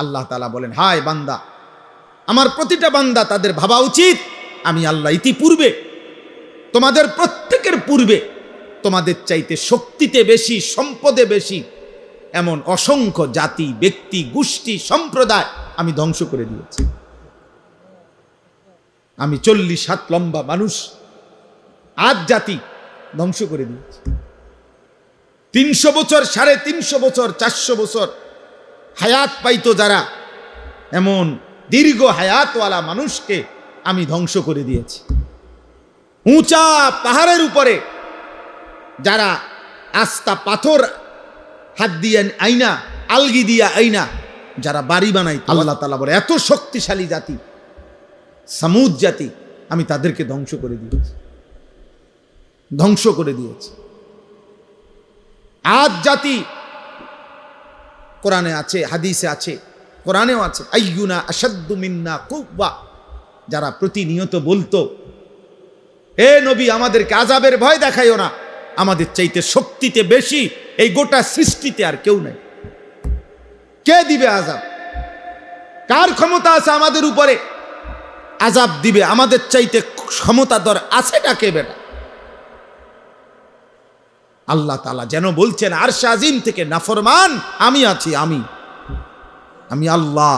আল্লাহ তাআলা বলেন, হায় বান্দা, আমার প্রতিটা বান্দা তাদের ভাবা উচিত আমি আল্লাহ ইতিপূর্বে তোমাদের প্রত্যেকের পূর্বে তোমাদের চাইতে শক্তিতে বেশি, সম্পদে বেশি এমন অসংখ্য জাতি, ব্যক্তি, গোষ্ঠী, সম্প্রদায় আমি ধ্বংস করে দিয়েছি। আমি 40 হাত লম্বা মানুষ, আজ জাতি ধ্বংস করে দিয়েছি। 300 বছর, 350 বছর, 400 বছর হায়াত পাইতো যারা, এমন দীর্ঘ হায়াতওয়ালা মানুষকে আমি ধ্বংস করে দিয়েছি। উঁচা পাহাড়ের উপরে যারা আস্তা পাথর হাত দিয়ে আইনা, আলগি দিয়া আইনা যারা বাড়ি বানাই, আল্লাহ তাআলা বলে এত শক্তিশালী জাতি সামুদ জাতি, আমি তাদেরকে ধ্বংস করে দিয়েছি, ধ্বংস করে দিয়েছি। আজ জাতি, কোরআনে আছে, হাদিসে আছে, কোরআনেও আছে, আইয়ুনা আশাদ্দু মিন্না কুওয়া, যারা প্রতিনিয়ত বলতো, এ নবী আমাদেরকে আযাবের ভয় দেখাইও না, আমাদের চাইতে শক্তিতে বেশি এই গোটা সৃষ্টিতে আর কেউ নাই। কে দিবে আযাব? কার ক্ষমতা আছে আমাদের উপরে আযাব দিবে? আমাদের চাইতে ক্ষমতাধর আছে ডাকে বেটা? আল্লাহ তাআলা যেন বলছেন আরশ আজিম থেকে, নাফরমান আমি আছি, আমি আল্লাহ।